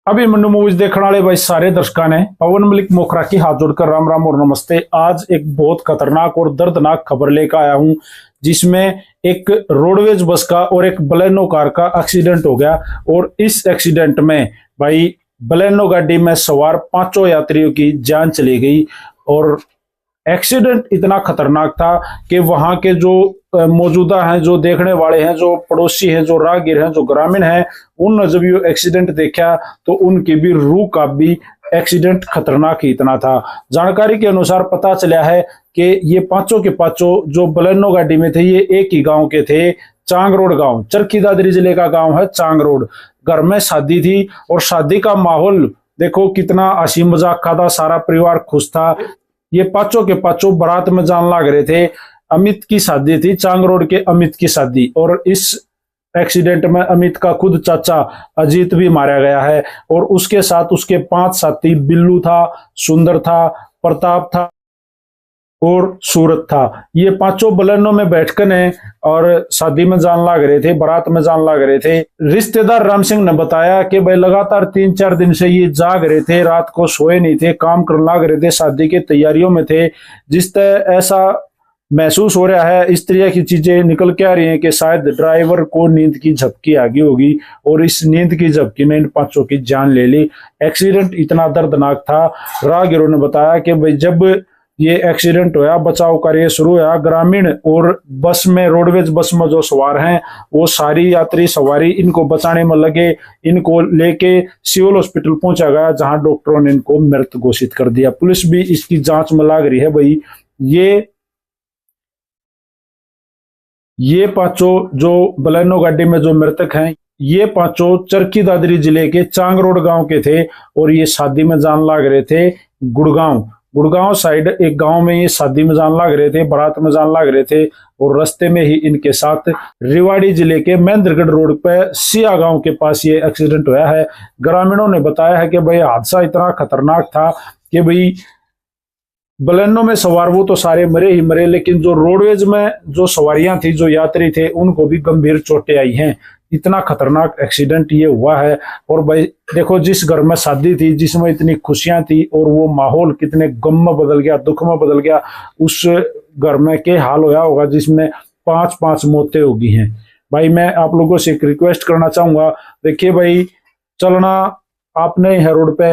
अभी मन्नू मूवीज देखने वाले भाई सारे दर्शकों ने पवन मलिक मोखरा की हाथ जोड़कर राम राम और नमस्ते। आज एक बहुत खतरनाक और दर्दनाक खबर लेकर आया हूं, जिसमें एक रोडवेज बस का और एक बलेनो कार का एक्सीडेंट हो गया। और इस एक्सीडेंट में भाई बलेनो गाड़ी में सवार पांचों यात्रियों की जान चली गई। और एक्सीडेंट इतना खतरनाक था कि वहां के जो मौजूदा हैं, जो देखने वाले हैं, जो पड़ोसी हैं, जो राहगीर हैं, जो ग्रामीण हैं, उन जब ये एक्सीडेंट देखा तो उनकी भी रूह कांपी। एक्सीडेंट खतरनाक ही इतना था। जानकारी के अनुसार पता चला है कि ये पांचों के पांचों जो बलेनो गाड़ी में थे, ये एक ही गांव के थे। चांगरोड गांव, चरखी दादरी जिले का गांव है चांगरोड। घर में शादी थी और शादी का माहौल देखो कितना हंसी मजाक का था, सारा परिवार खुश था। ये पांचों के पांचों बारात में जान लग रहे थे। अमित की शादी थी, चांगरोड के अमित की शादी। और इस एक्सीडेंट में अमित का खुद चाचा अजीत भी मारा गया है। और उसके साथ उसके 5 साथी, बिल्लू था, सुंदर था, प्रताप था और सूरत था। ये पांचों बलेनो में बैठकर ने और शादी में जान लग रहे थे, बारात में जान लग रहे थे। रिश्तेदार राम सिंह ने बताया कि भाई लगातार 3-4 दिन से ये जाग रहे थे, रात को सोए नहीं थे, काम करने लग रहे थे, शादी की तैयारियों में थे। जिस तरह ऐसा महसूस हो रहा है, इस तरह की चीजें निकल के आ रही हैं कि शायद ड्राइवर को नींद की झपकी आ गई होगी और इस नींद की झपकी ने इन पांचों की जान ले ली। एक्सीडेंट इतना दर्दनाक था। राहगीरों ने बताया कि भाई जब ये एक्सीडेंट होया, बचाव कार्य शुरू हुआ, ग्रामीण और बस में, रोडवेज बस में जो सवार हैं, वो सारी यात्री सवारी इनको बचाने में लगे। इनको लेके सिविल हॉस्पिटल पहुंचा गया, जहां डॉक्टरों ने इनको मृत घोषित कर दिया। पुलिस भी इसकी जांच में लग रही है। भाई ये पांचों जो बलेनो गाड़ी में जो मृतक हैं, ये पांचों चरखी दादरी जिले के चांगरोड गांव के थे। और ये शादी में जान लग रहे थे गुड़गांव साइड एक गांव में। ये शादी में जान लग रहे थे, बारात में जान लग रहे थे। और रास्ते में ही इनके साथ रेवाड़ी जिले के महेंद्रगढ़ रोड पर सिया गांव के पास ये एक्सीडेंट हुआ है। ग्रामीणों ने बताया है कि भाई हादसा इतना खतरनाक था कि भाई बलेनो में सवार वो तो सारे मरे ही मरे, लेकिन जो रोडवेज में जो सवारियां थी, जो यात्री थे, उनको भी गंभीर चोटें आई हैं। इतना खतरनाक एक्सीडेंट ये हुआ है। और भाई देखो, जिस घर में शादी थी, जिसमें इतनी खुशियां थी, और वो माहौल कितने गम में बदल गया, दुख में बदल गया। उस घर में क्या हाल होया होगा जिसमें 5-5 मौतें हो गई हैं। भाई मैं आप लोगों से एक रिक्वेस्ट करना चाहूंगा, देखिए भाई, चलना आपने है रोड पे।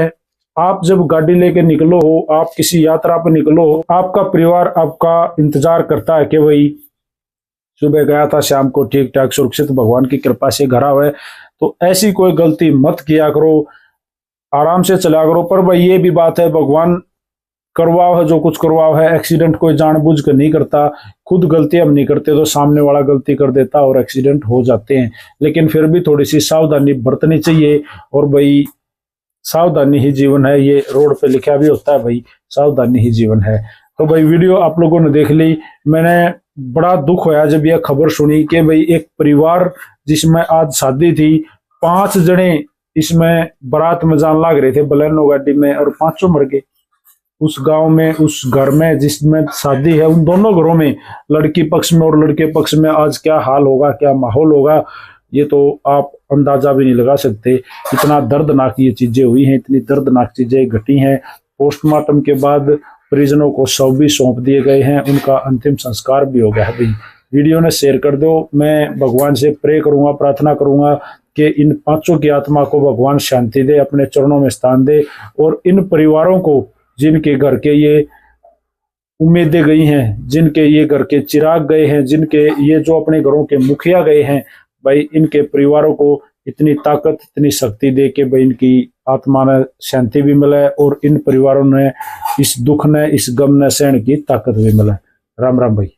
आप जब गाड़ी लेके निकलो हो, आप किसी यात्रा पर निकलो हो, आपका परिवार आपका इंतजार करता है कि भाई सुबह गया था, शाम को ठीक ठाक सुरक्षित भगवान की कृपा से घर आवे। तो ऐसी कोई गलती मत किया करो, आराम से चला करो। पर भाई ये भी बात है, भगवान करवाओ है जो कुछ करवाओ है। एक्सीडेंट कोई जानबूझ कर नहीं करता, खुद गलती हम नहीं करते तो सामने वाला गलती कर देता और एक्सीडेंट हो जाते हैं। लेकिन फिर भी थोड़ी सी सावधानी बरतनी चाहिए। और भाई सावधानी ही जीवन है, ये रोड पे लिखा भी होता है भाई, सावधानी ही जीवन है। तो भाई वीडियो आप लोगों ने देख ली। मैंने बड़ा दुख होया जब यह खबर सुनी कि भाई एक परिवार जिसमें आज शादी थी, 5 जने इसमें बारात में जान लग रहे थे बलेनो गाड़ी में, और 5 मर गए। उस गांव में, उस घर में जिसमें शादी है, उन दोनों घरों में, लड़की पक्ष में और लड़के पक्ष में आज क्या हाल होगा, क्या माहौल होगा, ये तो आप अंदाजा भी नहीं लगा सकते। इतना दर्दनाक ये चीजें हुई हैं, इतनी दर्दनाक चीजें घटी हैं। पोस्टमार्टम के बाद परिजनों को शव भी सौंप दिए गए हैं, उनका अंतिम संस्कार भी हो गया है। भाई वीडियो ने शेयर कर दो। मैं भगवान से प्रे करूंगा, प्रार्थना करूंगा कि इन पांचों की आत्मा को भगवान शांति दे, अपने चरणों में स्थान दे। और इन परिवारों को, जिनके घर के ये उम्मीदें गई हैं, जिनके ये घर के चिराग गए हैं, जिनके ये जो अपने घरों के मुखिया गए हैं, भाई इनके परिवारों को इतनी ताकत, इतनी शक्ति दे के भाई इनकी आत्मा में शांति भी मिले और इन परिवारों ने इस दुख ने, इस गम ने सहन की ताकत भी मिले। राम राम भाई।